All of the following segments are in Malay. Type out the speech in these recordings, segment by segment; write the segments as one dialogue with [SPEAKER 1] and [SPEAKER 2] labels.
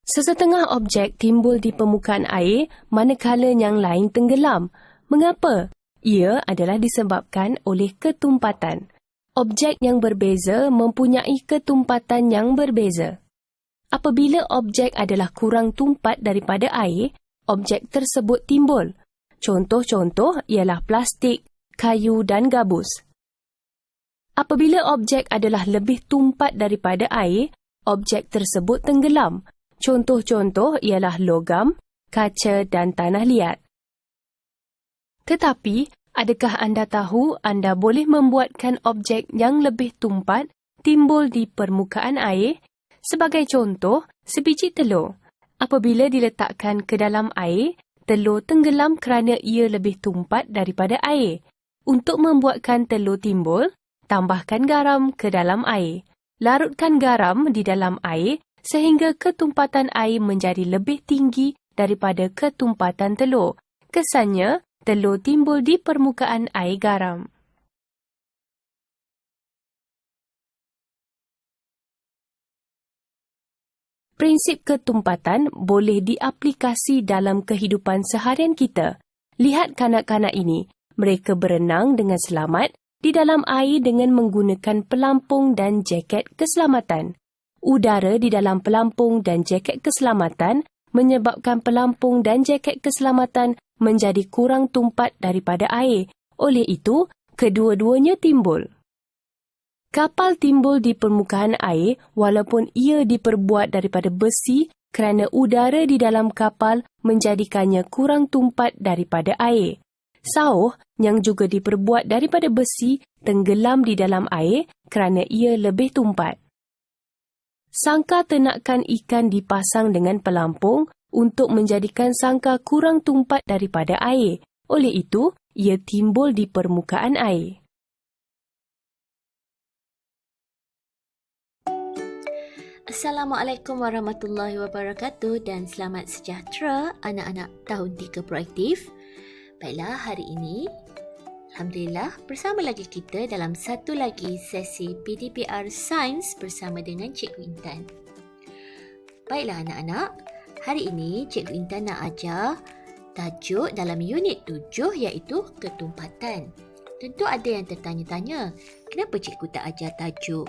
[SPEAKER 1] Sesetengah objek timbul di permukaan air manakala yang lain tenggelam. Mengapa? Ia adalah disebabkan oleh ketumpatan. Objek yang berbeza mempunyai ketumpatan yang berbeza. Apabila objek adalah kurang tumpat daripada air, objek tersebut timbul. Contoh-contoh ialah plastik, kayu dan gabus. Apabila objek adalah lebih tumpat daripada air, objek tersebut tenggelam. Contoh-contoh ialah logam, kaca dan tanah liat. Tetapi, adakah anda tahu anda boleh membuatkan objek yang lebih tumpat timbul di permukaan air? Sebagai contoh, sebiji telur. Apabila diletakkan ke dalam air, telur tenggelam kerana ia lebih tumpat daripada air. Untuk membuatkan telur timbul, tambahkan garam ke dalam air. Larutkan garam di dalam air sehingga ketumpatan air menjadi lebih tinggi daripada ketumpatan telur. Kesannya, telur timbul di permukaan air garam. Prinsip ketumpatan boleh diaplikasi dalam kehidupan seharian kita. Lihat kanak-kanak ini. Mereka berenang dengan selamat di dalam air dengan menggunakan pelampung dan jaket keselamatan. Udara di dalam pelampung dan jaket keselamatan menyebabkan pelampung dan jaket keselamatan menjadi kurang tumpat daripada air. Oleh itu, kedua-duanya timbul. Kapal timbul di permukaan air walaupun ia diperbuat daripada besi kerana udara di dalam kapal menjadikannya kurang tumpat daripada air. Sauh yang juga diperbuat daripada besi tenggelam di dalam air kerana ia lebih tumpat. Sangka ternakan ikan dipasang dengan pelampung untuk menjadikan sangka kurang tumpat daripada air. Oleh itu, ia timbul di permukaan air.
[SPEAKER 2] Assalamualaikum warahmatullahi wabarakatuh dan selamat sejahtera anak-anak tahun 3 proaktif. Baiklah, hari ini Alhamdulillah bersama lagi kita dalam satu lagi sesi PDPR Sains bersama dengan Cikgu Intan. Baiklah anak-anak, hari ini Cikgu Intan nak ajar tajuk dalam unit 7 iaitu ketumpatan. Tentu ada yang tertanya-tanya, kenapa cikgu tak ajar tajuk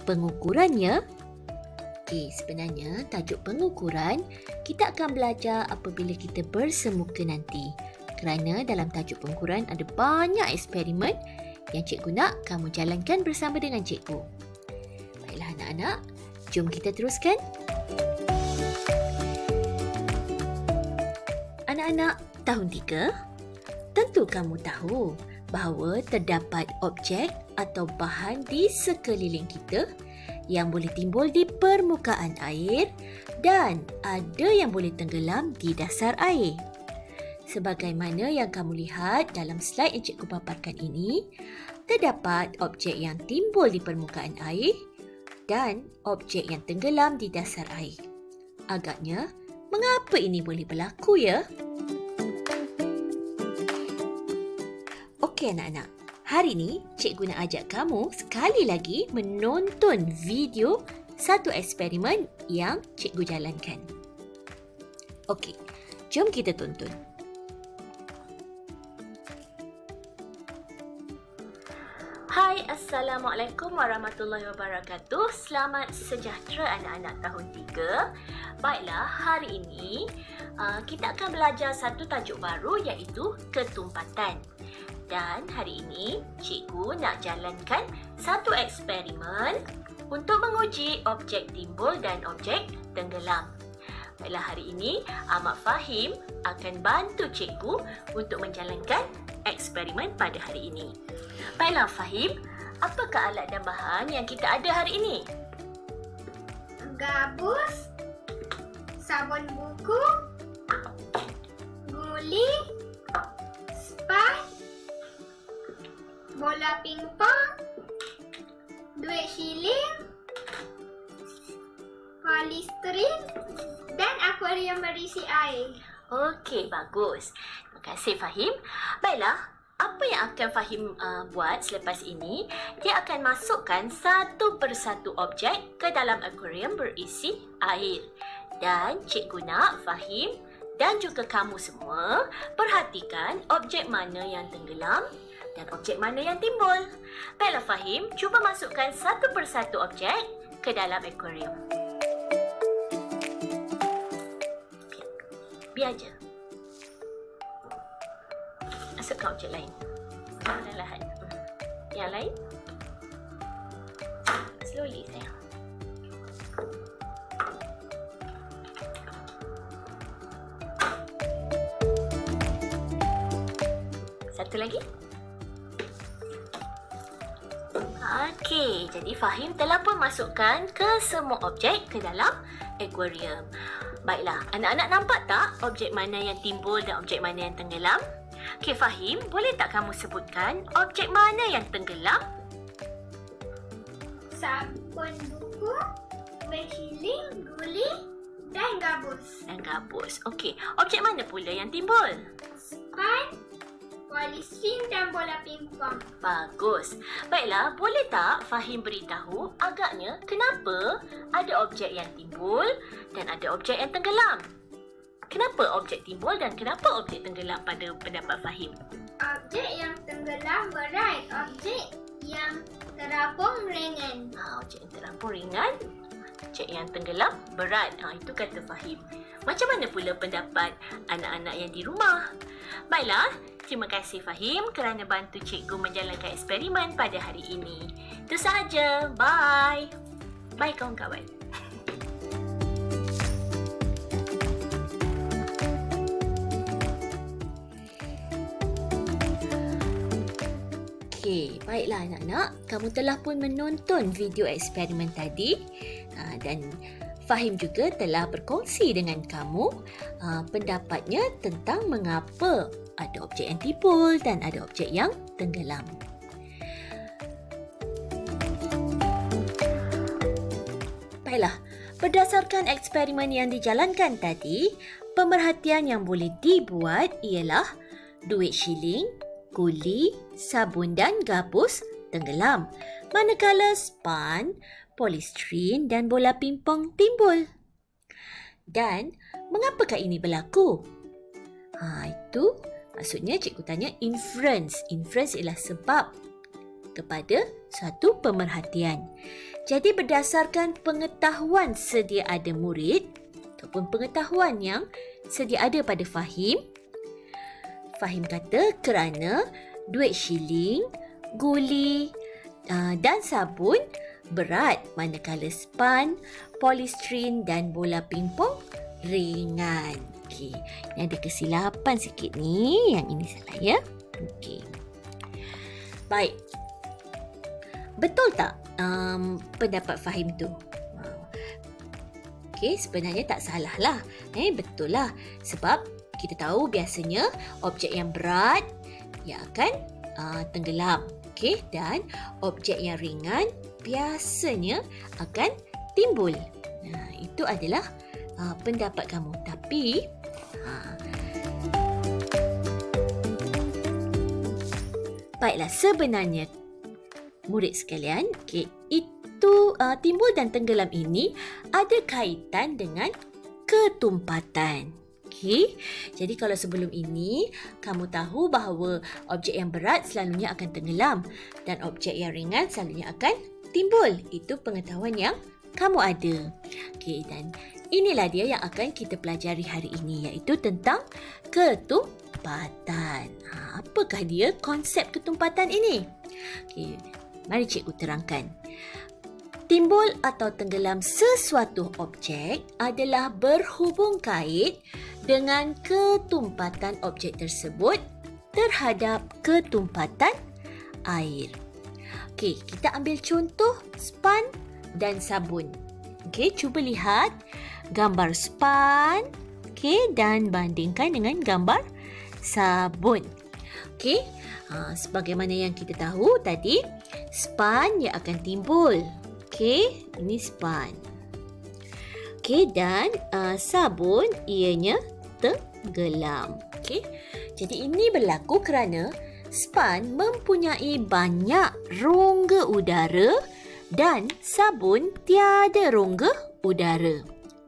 [SPEAKER 2] pengukurannya? Okey, sebenarnya tajuk pengukuran kita akan belajar apabila kita bersemuka nanti. Kerana dalam tajuk pengukuran ada banyak eksperimen yang cikgu nak kamu jalankan bersama dengan cikgu. Baiklah anak-anak, jom kita teruskan. Anak-anak tahun 3, tentu kamu tahu bahawa terdapat objek atau bahan di sekeliling kita yang boleh timbul di permukaan air dan ada yang boleh tenggelam di dasar air. Sebagaimana yang kamu lihat dalam slide yang cikgu paparkan ini, terdapat objek yang timbul di permukaan air dan objek yang tenggelam di dasar air. Agaknya, mengapa ini boleh berlaku ya? Okey anak-anak, hari ini cikgu nak ajak kamu sekali lagi menonton video satu eksperimen yang cikgu jalankan. Okey, jom kita tonton. Hai, Assalamualaikum warahmatullahi wabarakatuh. Selamat sejahtera anak-anak tahun 3. Baiklah, hari ini kita akan belajar satu tajuk baru iaitu ketumpatan. Dan hari ini cikgu nak jalankan satu eksperimen untuk menguji objek timbul dan objek tenggelam. Baiklah, hari ini Ahmad Fahim akan bantu cikgu untuk menjalankan eksperimen pada hari ini. Baiklah Fahim, apakah alat dan bahan yang kita ada hari ini?
[SPEAKER 3] Gabus, sabun buku, guli, sponge, bola pingpong, duit shilling, polisterin dan akuarium berisi air.
[SPEAKER 2] Okey, bagus. Terima kasih Fahim. Baiklah, apa yang akan Fahim buat selepas ini, dia akan masukkan satu persatu objek ke dalam akuarium berisi air. Dan cikgu nak Fahim dan juga kamu semua perhatikan objek mana yang tenggelam dan objek mana yang timbul. Baiklah Fahim, cuba masukkan satu persatu objek ke dalam akuarium. Biar je. Masukkan objek lain. Perlahan-lahan. Yang lain. Slowly sayang. Satu lagi. Okey, jadi Fahim telah pun masukkan ke semua objek ke dalam akuarium. Baiklah, anak-anak nampak tak objek mana yang timbul dan objek mana yang tenggelam? Okey Fahim, boleh tak kamu sebutkan objek mana yang tenggelam?
[SPEAKER 3] Sabun buku, kuih shilling, guli dan gabus.
[SPEAKER 2] Dan gabus. Okey, objek mana pula yang timbul?
[SPEAKER 3] Span, polisin dan bola pingpong.
[SPEAKER 2] Bagus. Baiklah, boleh tak Fahim beritahu agaknya kenapa ada objek yang timbul dan ada objek yang tenggelam? Kenapa objek timbul dan kenapa objek tenggelam pada pendapat Fahim?
[SPEAKER 3] Objek yang tenggelam berat, objek yang terapung ringan.
[SPEAKER 2] Objek yang terapung ringan, objek yang tenggelam berat. Itu kata Fahim. Macam mana pula pendapat anak-anak yang di rumah? Baiklah, terima kasih Fahim kerana bantu cikgu menjalankan eksperimen pada hari ini. Itu sahaja. Bye. Bye kawan-kawan. Okey, baiklah anak-anak. Kamu telah pun menonton video eksperimen tadi dan Fahim juga telah berkongsi dengan kamu pendapatnya tentang mengapa ada objek yang timbul dan ada objek yang tenggelam. Baiklah, berdasarkan eksperimen yang dijalankan tadi, pemerhatian yang boleh dibuat ialah duit shilling, guli, sabun dan gabus tenggelam, manakala span, polistrin dan bola pingpong timbul. Dan mengapakah ini berlaku? Itu maksudnya cikgu tanya inference. Inference ialah sebab kepada suatu pemerhatian. Jadi berdasarkan pengetahuan sedia ada murid ataupun pengetahuan yang sedia ada pada Fahim, Fahim kata kerana duit shilling, guli dan sabun berat manakala span, polistrin dan bola pingpong ringan. Okey, ini ada kesilapan sikit ni. Yang ini salah ya. Okey. Baik. Betul tak pendapat Fahim tu? Okey, sebenarnya tak salah lah. Betul lah. Sebab kita tahu biasanya objek yang berat ia akan tenggelam. Okey, dan objek yang ringan biasanya akan timbul. Itu adalah pendapat kamu. Tapi baiklah, sebenarnya murid sekalian, itu timbul dan tenggelam ini ada kaitan dengan ketumpatan. Jadi kalau sebelum ini kamu tahu bahawa objek yang berat selalunya akan tenggelam dan objek yang ringan selalunya akan timbul. Itu pengetahuan yang kamu ada. Dan inilah dia yang akan kita pelajari hari ini, iaitu tentang ketumpatan. Apakah dia konsep ketumpatan ini? Mari cikgu terangkan. Timbul atau tenggelam sesuatu objek adalah berhubung kait dengan ketumpatan objek tersebut terhadap ketumpatan air. Kita ambil contoh span dan sabun. Cuba lihat gambar span dan bandingkan dengan gambar sabun. Sebagaimana yang kita tahu tadi, span ia akan timbul. Ini span. Dan sabun ianya tenggelam. Jadi ini berlaku kerana span mempunyai banyak rongga udara dan sabun tiada rongga udara.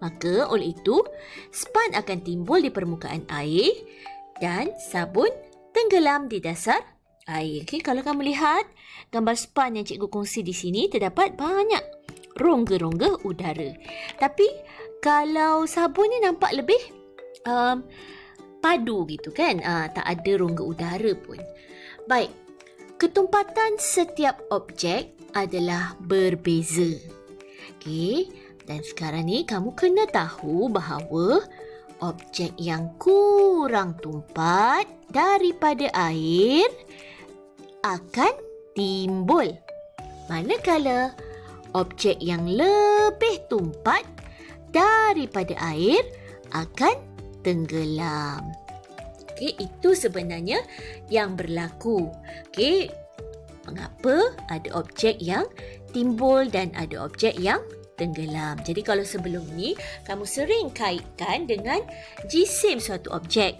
[SPEAKER 2] Maka oleh itu, span akan timbul di permukaan air dan sabun tenggelam di dasar air. Okay, kalau kamu lihat gambar span yang cikgu kongsi di sini, terdapat banyak rongga-rongga udara. Tapi kalau sabun ni nampak lebih padu gitu kan. Tak ada rongga udara pun. Baik, ketumpatan setiap objek adalah berbeza. Okey, dan sekarang ni kamu kena tahu bahawa objek yang kurang tumpat daripada air akan timbul. Manakala objek yang lebih tumpat daripada air akan tenggelam. Okey, itu sebenarnya yang berlaku. Okey, mengapa ada objek yang timbul dan ada objek yang tenggelam. Jadi kalau sebelum ni kamu sering kaitkan dengan jisim suatu objek.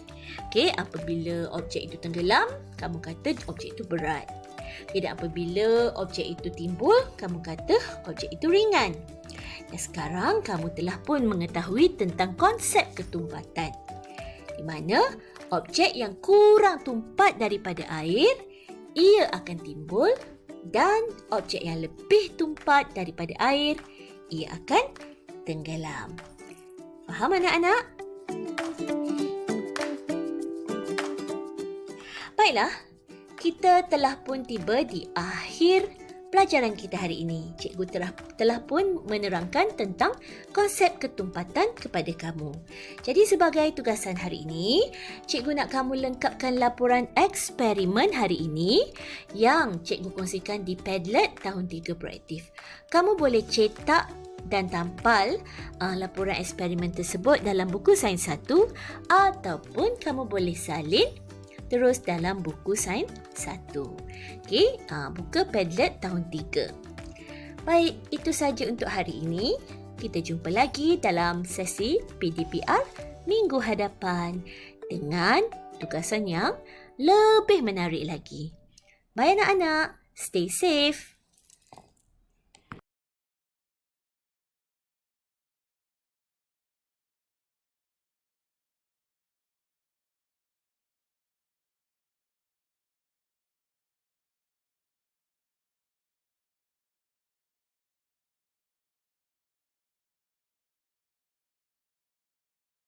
[SPEAKER 2] Okey, apabila objek itu tenggelam, kamu kata objek itu berat. Okay, dan apabila objek itu timbul, kamu kata objek itu ringan. Dan sekarang kamu telah pun mengetahui tentang konsep ketumpatan, di mana objek yang kurang tumpat daripada air, ia akan timbul, dan objek yang lebih tumpat daripada air, ia akan tenggelam. Faham anak-anak? Baiklah, kita telah pun tiba di akhir pelajaran kita hari ini. Cikgu telah pun menerangkan tentang konsep ketumpatan kepada kamu. Jadi sebagai tugasan hari ini, cikgu nak kamu lengkapkan laporan eksperimen hari ini yang cikgu kongsikan di Padlet tahun 3 Proaktif. Kamu boleh cetak dan tampal laporan eksperimen tersebut dalam buku Sains 1 ataupun kamu boleh salin terus dalam buku Sains 1. Okey, buka Padlet tahun 3. Baik, itu saja untuk hari ini. Kita jumpa lagi dalam sesi PDPR minggu hadapan dengan tugasan yang lebih menarik lagi. Bye anak-anak, stay safe.